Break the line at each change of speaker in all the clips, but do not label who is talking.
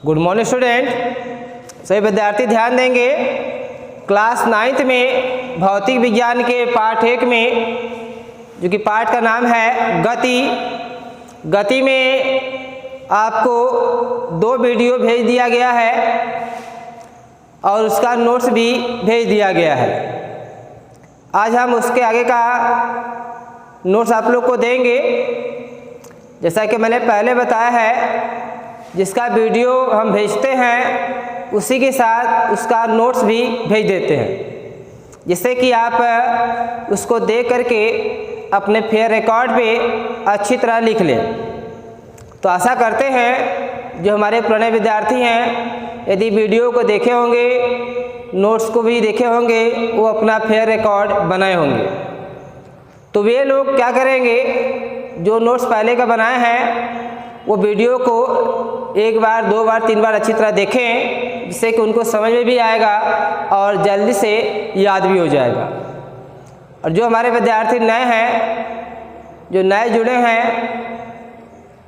Good morning student. सभी विद्यार्थी ध्यान देंगे। क्लास 9th में भौतिक विज्ञान के पाठ 1 में, जो कि पाठ का नाम है गति में आपको 2 वीडियो भेज दिया गया है और उसका नोट्स भी भेज दिया गया है। आज हम उसके आगे का नोट्स आप लोग को देंगे। जैसा कि मैंने पहले बताया है, जिसका वीडियो हम भेजते हैं उसी के साथ उसका नोट्स भी भेज देते हैं, जिससे कि आप उसको देख करके अपने फेयर रिकॉर्ड पे अच्छी तरह लिख लें। तो आशा करते हैं जो हमारे पुराने विद्यार्थी हैं, यदि वीडियो को देखे होंगे, नोट्स को भी देखे होंगे, वो अपना फेयर रिकॉर्ड बनाए होंगे। तो वे लोग क्या करेंगे, जो नोट्स पहले का बनाए हैं वो वीडियो को 1 बार 2 बार 3 बार अच्छी तरह देखें, जिससे कि उनको समझ में भी आएगा और जल्दी से याद भी हो जाएगा। और जो हमारे विद्यार्थी नए हैं, जो नए जुड़े हैं,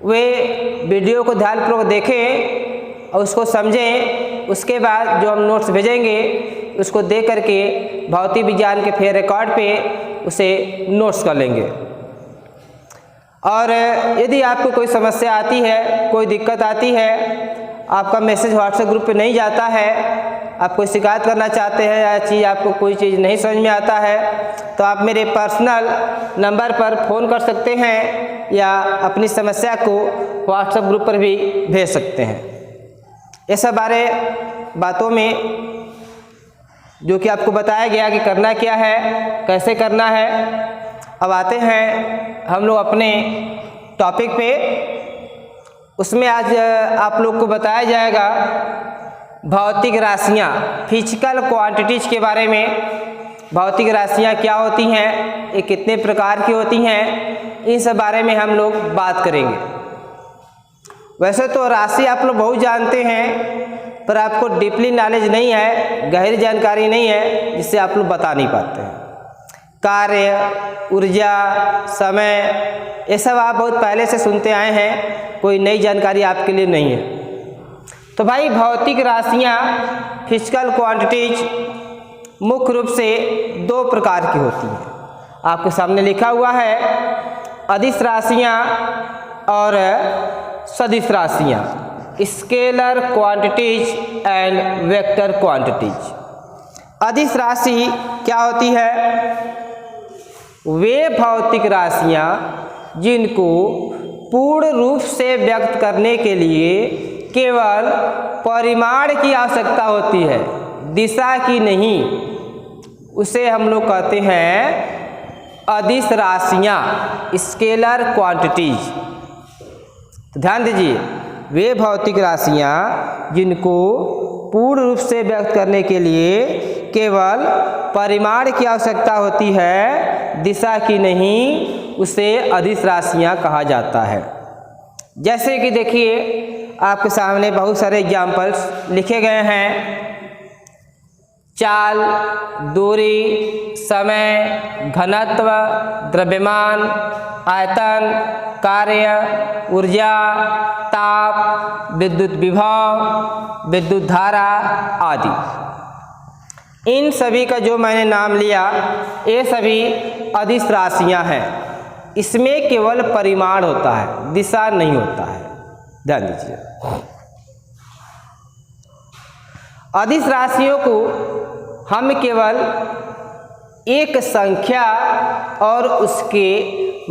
वे वीडियो को ध्यानपूर्वक देखें और उसको समझें। उसके बाद जो हम नोट्स भेजेंगे उसको देख करके भौतिक विज्ञान के फेयर रिकॉर्ड पे उसे नोट्स कर लेंगे। और यदि आपको कोई समस्या आती है, कोई दिक्कत आती है, आपका मैसेज व्हाट्सएप ग्रुप पे नहीं जाता है, आप कोई शिकायत करना चाहते हैं या आपको कोई चीज़ नहीं समझ में आता है, तो आप मेरे पर्सनल नंबर पर फ़ोन कर सकते हैं या अपनी समस्या को व्हाट्सएप ग्रुप पर भी भेज सकते हैं। ये सब बारे बातों में जो कि आपको बताया गया कि करना क्या है, कैसे करना है। अब आते हैं हम लोग अपने टॉपिक पे। उसमें आज आप लोग को बताया जाएगा भौतिक राशियाँ, फिजिकल क्वांटिटीज़ के बारे में। भौतिक राशियाँ क्या होती हैं, ये कितने प्रकार की होती हैं, इन सब बारे में हम लोग बात करेंगे। वैसे तो राशि आप लोग बहुत जानते हैं, पर आपको डीपली नॉलेज नहीं है, गहरी जानकारी नहीं है, जिससे आप लोग बता नहीं पाते हैं। कार्य, ऊर्जा, समय, ये सब आप बहुत पहले से सुनते आए हैं, कोई नई जानकारी आपके लिए नहीं है। तो भाई भौतिक राशियाँ, फिजिकल क्वांटिटीज मुख्य रूप से 2 प्रकार की होती हैं। आपके सामने लिखा हुआ है अदिश राशियाँ और सदिश राशियाँ, scalar quantities and vector quantities. अदिश राशि क्या होती है? वे भौतिक राशियाँ जिनको पूर्ण रूप से व्यक्त करने के लिए केवल परिमाण की आवश्यकता होती है, दिशा की नहीं, उसे हम लोग कहते हैं अदिश राशियाँ, स्केलर क्वांटिटीज। तो ध्यान दीजिए, वे भौतिक राशियाँ जिनको पूर्ण रूप से व्यक्त करने के लिए केवल परिमाण की आवश्यकता होती है, दिशा की नहीं, उसे अदिश राशियाँ कहा जाता है। जैसे कि देखिए आपके सामने बहुत सारे एग्जाम्पल्स लिखे गए हैं। चाल, दूरी, समय, घनत्व, द्रव्यमान, आयतन, कार्य, ऊर्जा, ताप, विद्युत विभव, विद्युत धारा आदि। इन सभी का जो मैंने नाम लिया, ये सभी अदिश राशियाँ हैं। इसमें केवल परिमाण होता है, दिशा नहीं होता है। ध्यान दीजिए, अदिश राशियों को हम केवल एक संख्या और उसके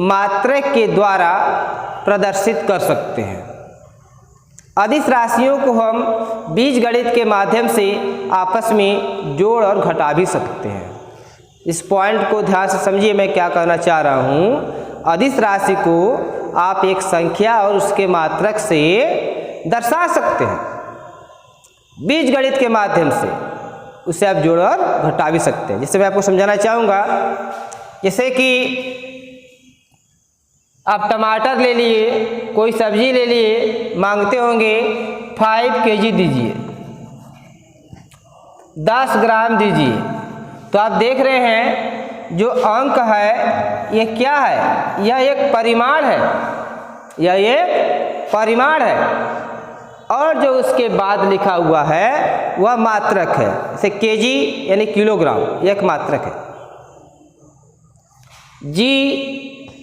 मात्रक के द्वारा प्रदर्शित कर सकते हैं। अदिश राशियों को हम बीजगणित के माध्यम से आपस में जोड़ और घटा भी सकते हैं। इस पॉइंट को ध्यान से समझिए, मैं क्या कहना चाह रहा हूँ। अदिश राशि को आप एक संख्या और उसके मात्रक से दर्शा सकते हैं, बीजगणित के माध्यम से उसे आप जोड़ और घटा भी सकते हैं। जिससे मैं आपको समझाना चाहूँगा, जैसे कि आप टमाटर ले लिए, कोई सब्जी ले लिए, मांगते होंगे 5 kg दीजिए, 10 ग्राम दीजिए। तो आप देख रहे हैं जो अंक है ये क्या है? यह एक परिमाण है, यह एक परिमाण है। और जो उसके बाद लिखा हुआ है वह मात्रक है। जैसे केजी यानी किलोग्राम, एक मात्रक है। जी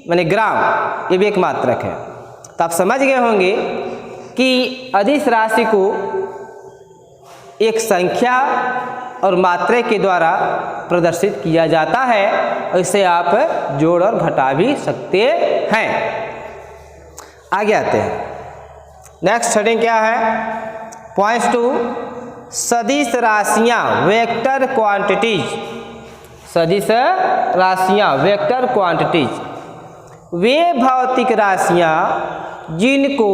माने ग्राम, ये भी एक मात्रक है। तो आप समझ गए होंगे कि अदिश राशि को एक संख्या और मात्रक के द्वारा प्रदर्शित किया जाता है और इसे आप जोड़ और घटा भी सकते हैं। आगे आते हैं, नेक्स्ट हेडिंग क्या है? पॉइंट्स 2, सदिश राशियां वेक्टर क्वांटिटीज। सदिश राशियां वेक्टर क्वांटिटीज वे भौतिक राशियां जिनको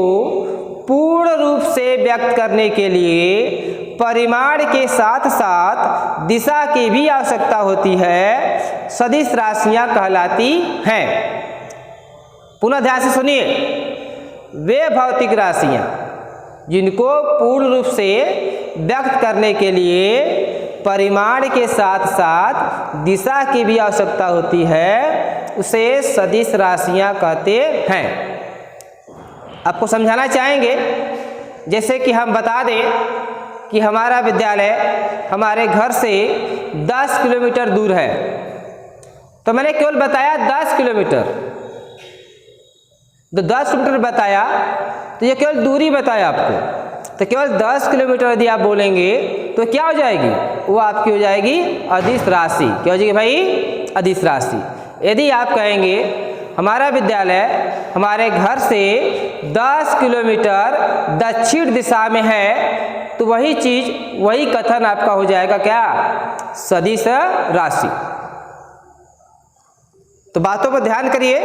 पूर्ण रूप से व्यक्त करने के लिए परिमाण के साथ साथ दिशा की भी आवश्यकता होती है, सदिश राशियां कहलाती हैं। पुनः ध्यान से सुनिए, वे भौतिक राशियां जिनको पूर्ण रूप से व्यक्त करने के लिए परिमाण के साथ साथ दिशा की भी आवश्यकता होती है, उसे सदिश राशियां कहते हैं। आपको समझाना चाहेंगे, जैसे कि हम बता दें कि हमारा विद्यालय हमारे घर से 10 किलोमीटर दूर है, तो मैंने केवल बताया 10 किलोमीटर, तो 10 किलोमीटर बताया तो ये केवल दूरी बताया आपको। तो केवल 10 किलोमीटर यदि आप बोलेंगे तो क्या हो जाएगी? वो आपकी हो जाएगी अदिश राशि। क्या हो जाएगी भाई? अदिश राशि। यदि आप कहेंगे हमारा विद्यालय हमारे घर से 10 किलोमीटर दक्षिण दिशा में है, तो वही चीज, वही कथन आपका हो जाएगा क्या? सदिश राशि। तो बातों पर ध्यान करिए,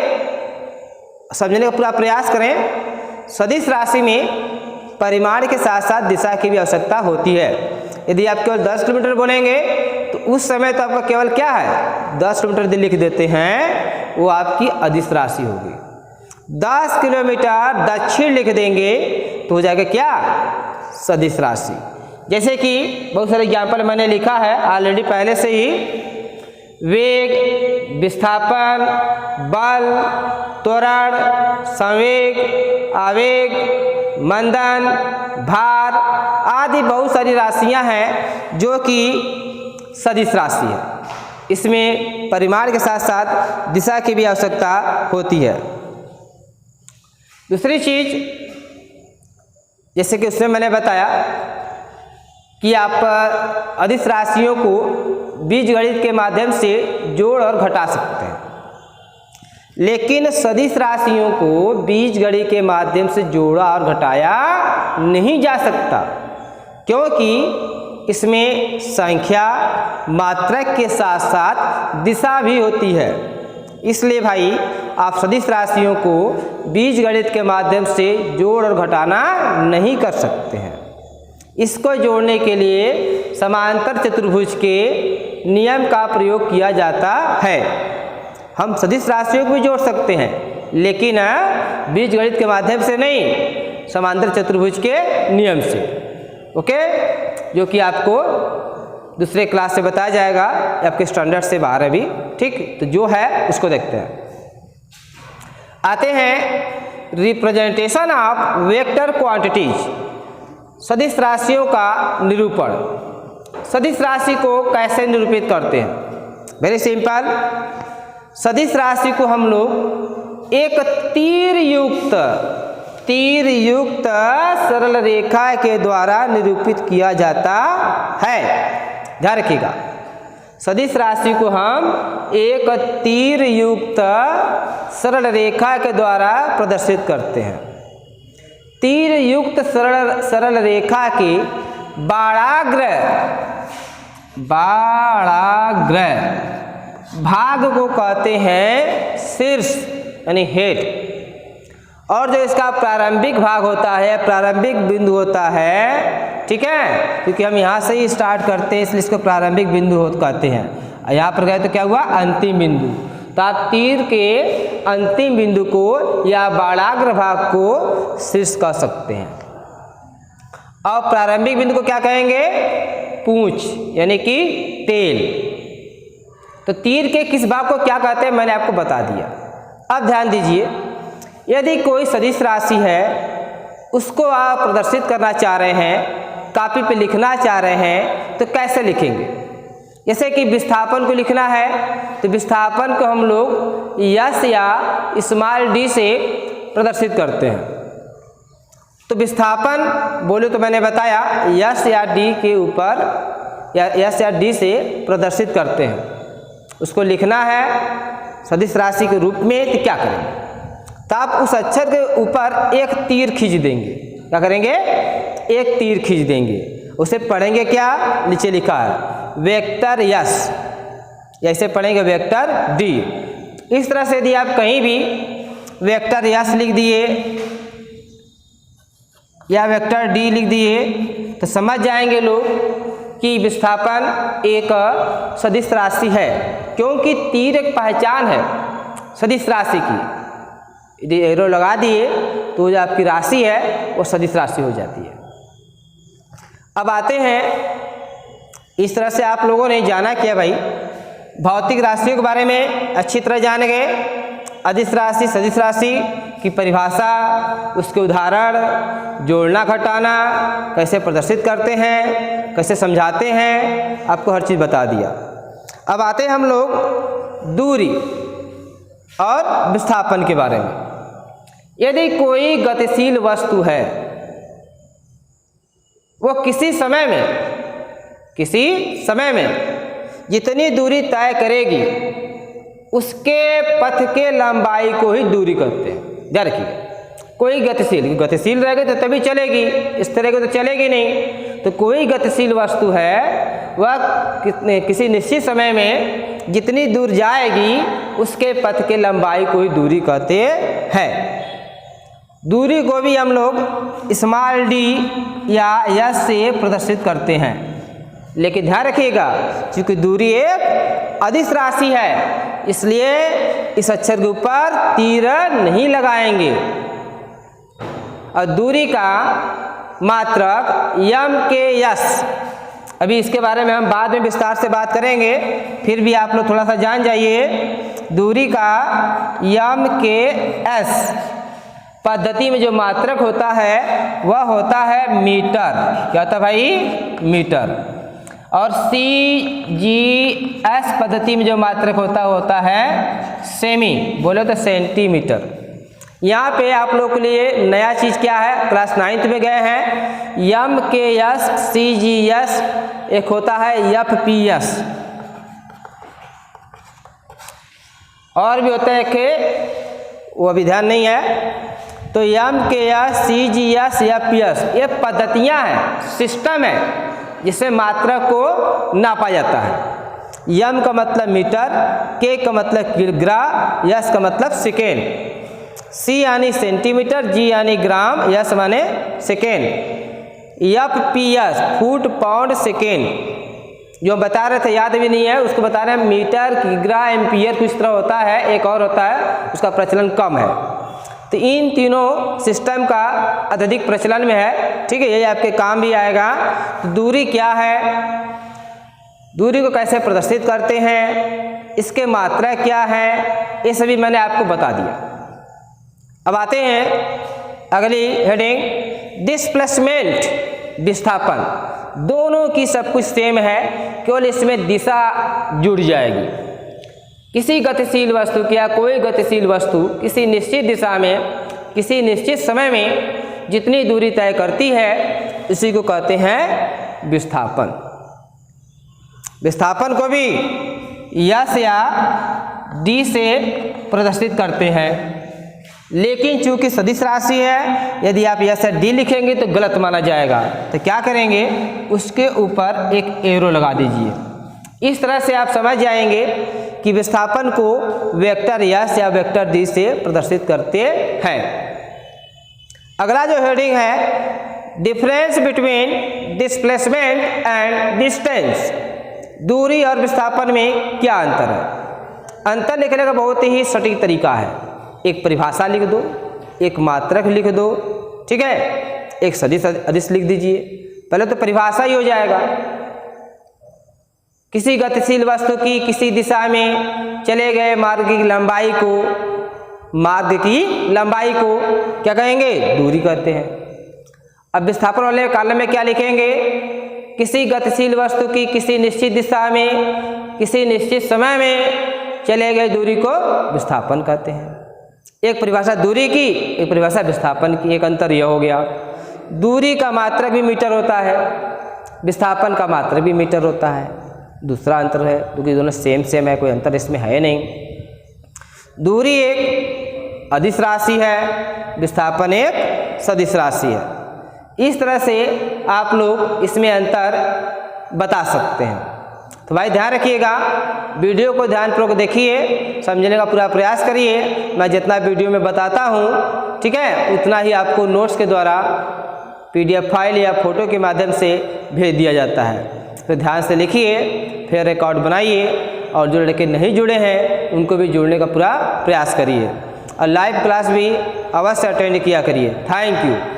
समझने का पूरा प्रयास करें। सदिश राशि में परिमाण के साथ साथ दिशा की भी आवश्यकता होती है। यदि आप केवल 10 किलोमीटर बोलेंगे तो उस समय तो आपका केवल क्या है? 10 किलोमीटर यदि लिख देते हैं, वो आपकी अदिश राशि होगी। 10 किलोमीटर दक्षिण लिख देंगे तो हो जाएगा क्या? सदिश राशि। जैसे कि बहुत सारे एग्जाम्पल मैंने लिखा है ऑलरेडी पहले से ही, वेग, विस्थापन, बल, त्वरण, संवेग, आवेग, मंदन, भार आदि बहुत सारी राशियां हैं जो कि सदिश राशि है। इसमें परिमाण के साथ साथ दिशा की भी आवश्यकता होती है। दूसरी चीज, जैसे कि उसमें मैंने बताया कि आप अदिश राशियों को बीजगणित के माध्यम से जोड़ और घटा सकते हैं, लेकिन सदिश राशियों को बीजगणित के माध्यम से जोड़ा और घटाया नहीं जा सकता, क्योंकि इसमें संख्या, मात्रक के साथ साथ दिशा भी होती है। इसलिए भाई आप सदिश राशियों को बीजगणित के माध्यम से जोड़ और घटाना नहीं कर सकते हैं। इसको जोड़ने के लिए समांतर चतुर्भुज के नियम का प्रयोग किया जाता है। हम सदिश राशियों को भी जोड़ सकते हैं, लेकिन बीजगणित के माध्यम से नहीं, समांतर चतुर्भुज के नियम से। ओके, जो कि आपको दूसरे क्लास से बताया जाएगा, आपके स्टैंडर्ड से बाहर है भी। ठीक, तो जो है उसको देखते हैं। आते हैं रिप्रेजेंटेशन ऑफ वेक्टर क्वांटिटीज, सदिश राशियों का निरूपण। सदिश राशि को कैसे निरूपित करते हैं? Very simple. सदिश राशि को हम लोग एक तीर युक्त सरल रेखा के द्वारा निरूपित किया जाता है। ध्यान रखिएगा, सदिश राशि को हम एक तीर युक्त सरल रेखा के द्वारा प्रदर्शित करते हैं। तीर युक्त सरल रेखा के बाड़ाग्र भाग को कहते हैं शीर्ष यानी हेड, और जो इसका प्रारंभिक भाग होता है, प्रारंभिक बिंदु होता है, ठीक है, क्योंकि हम यहाँ से ही स्टार्ट करते हैं इसलिए इसको प्रारंभिक बिंदु कहते हैं। यहाँ पर गए तो क्या हुआ? अंतिम बिंदु। तो आप तीर के अंतिम बिंदु को या बाड़ाग्र भाग को शीर्ष कह सकते हैं, और प्रारंभिक बिंदु को क्या कहेंगे? पूंछ यानी कि टेल। तो तीर के किस भाग को क्या कहते हैं मैंने आपको बता दिया। अब ध्यान दीजिए, यदि कोई सदिश राशि है उसको आप प्रदर्शित करना चाह रहे हैं, कॉपी पे लिखना चाह रहे हैं, तो कैसे लिखेंगे? जैसे कि विस्थापन को लिखना है तो विस्थापन को हम लोग यस या स्मॉल डी से प्रदर्शित करते हैं। तो विस्थापन बोले तो मैंने बताया यस या डी के ऊपर या यस या डी से प्रदर्शित करते हैं। उसको लिखना है सदिश राशि के रूप में, तो क्या करेंगे? तो आप उस अक्षर के ऊपर एक तीर खींच देंगे। क्या करेंगे? एक तीर खींच देंगे। उसे पढ़ेंगे क्या? नीचे लिखा है वेक्टर यस, ऐसे पढ़ेंगे वेक्टर डी। इस तरह से यदि आप कहीं भी वेक्टर यस लिख दिए या वेक्टर डी लिख दिए तो समझ जाएंगे लोग कि विस्थापन एक सदिश राशि है, क्योंकि तीर एक पहचान है सदिश राशि की। यदि एरो लगा दिए तो जो आपकी राशि है वो सदिश राशि हो जाती है। अब आते हैं, इस तरह से आप लोगों ने जाना क्या भाई, भौतिक राशियों के बारे में अच्छी तरह जान गए। अदिश राशि, सदिश राशि की परिभाषा, उसके उदाहरण, जोड़ना घटाना, कैसे प्रदर्शित करते हैं, कैसे समझाते हैं, आपको हर चीज़ बता दिया। अब आते हैं हम लोग दूरी और विस्थापन के बारे में। यदि कोई गतिशील वस्तु है, वो किसी समय में जितनी दूरी तय करेगी उसके पथ के लंबाई को ही दूरी कहते हैं। ध्यान रखिए, कोई गतिशील रहेगी तो तभी चलेगी, इस तरह की तो चलेगी नहीं। तो कोई गतिशील वस्तु है वह किसी निश्चित समय में जितनी दूर जाएगी उसके पथ के लंबाई को ही दूरी कहते हैं। दूरी को भी हम लोग स्मॉल डी या यस से प्रदर्शित करते हैं, लेकिन ध्यान रखिएगा क्योंकि दूरी एक अदिश राशि है, इसलिए इस अक्षर के ऊपर तीर नहीं लगाएंगे। और दूरी का मात्रक यम के यस, अभी इसके बारे में हम बाद में विस्तार से बात करेंगे, फिर भी आप लोग थोड़ा सा जान जाइए। दूरी का यम के एस पद्धति में जो मात्रक होता है वह होता है मीटर। क्या होता है भाई? मीटर। और CGS पद्धति में जो मात्रक होता है सेमी, बोले तो सेंटीमीटर। यहाँ पे आप लोग के लिए नया चीज़ क्या है, क्लास 9th में गए हैं, यम के एस, CGS, एक होता है FPS, और भी होता है कि वो अभी ध्यान नहीं है। तो यम के एस, CGS, FPS ये पद्धतियाँ हैं, सिस्टम है जिससे मात्रा को नापा जाता है। यम का मतलब मीटर, के का मतलब किलोग्रा, यस का मतलब सेकेंड, सी यानी सेंटीमीटर, जी यानी ग्राम, यस माने second, FPS foot pound second. जो बता रहे थे याद भी नहीं है, उसको बता रहे हैं। मीटर, किलोग्रा, एम्पियर कुछ तरह होता है, एक और होता है उसका प्रचलन कम है। तो इन तीनों सिस्टम का अत्यधिक प्रचलन में है, ठीक है, यही आपके काम भी आएगा। तो दूरी क्या है, दूरी को कैसे प्रदर्शित करते हैं, इसके मात्रा क्या है, ये सभी मैंने आपको बता दिया। अब आते हैं अगली हेडिंग, डिस्प्लेसमेंट, विस्थापन। दोनों की सब कुछ सेम है, केवल इसमें दिशा जुड़ जाएगी। किसी गतिशील वस्तु या कोई गतिशील वस्तु किसी निश्चित दिशा में किसी निश्चित समय में जितनी दूरी तय करती है इसी को कहते हैं विस्थापन। विस्थापन को भी यस या डी से प्रदर्शित करते हैं, लेकिन चूंकि सदिश राशि है, यदि आप यस या डी लिखेंगे तो गलत माना जाएगा। तो क्या करेंगे, उसके ऊपर एक एरो लगा दीजिए। इस तरह से आप समझ जाएंगे कि विस्थापन को वेक्टर यस या वेक्टर डी से प्रदर्शित करते हैं। अगला जो हेडिंग है, difference between displacement and distance. दूरी और विस्थापन में क्या अंतर है? अंतर लिखने का बहुत ही सटीक तरीका है। एक परिभाषा लिख दो, एक मात्रक लिख दो, ठीक है, एक सदिश अदिश लिख दीजिए। पहले तो परिभाषा ही हो जाएगा। किसी गतिशील वस्तु की किसी दिशा में चले गए मार्ग की लंबाई को क्या कहेंगे, दूरी कहते हैं। अब विस्थापन वाले कॉलम में क्या लिखेंगे? किसी गतिशील वस्तु की किसी निश्चित दिशा में किसी निश्चित समय में चले गए दूरी को विस्थापन कहते हैं। एक परिभाषा दूरी की, एक परिभाषा विस्थापन की, एक अंतर यह हो गया। दूरी का मात्रक भी मीटर होता है, विस्थापन का मात्रक भी मीटर होता है। दूसरा अंतर है, क्योंकि दोनों सेम है, कोई अंतर इसमें है नहीं। दूरी एक अदिश राशि है, विस्थापन एक सदिश राशि है। इस तरह से आप लोग इसमें अंतर बता सकते हैं। तो भाई ध्यान रखिएगा, वीडियो को ध्यानपूर्वक देखिए, समझने का पूरा प्रयास करिए। मैं जितना वीडियो में बताता हूँ, ठीक है, उतना ही आपको नोट्स के द्वारा PDF फाइल या फ़ोटो के माध्यम से भेज दिया जाता है। तो ध्यान से लिखिए, फिर रिकॉर्ड बनाइए, और जो लड़के नहीं जुड़े हैं उनको भी जुड़ने का पूरा प्रयास करिए, और लाइव क्लास भी अवश्य अटेंड किया करिए। Thank you.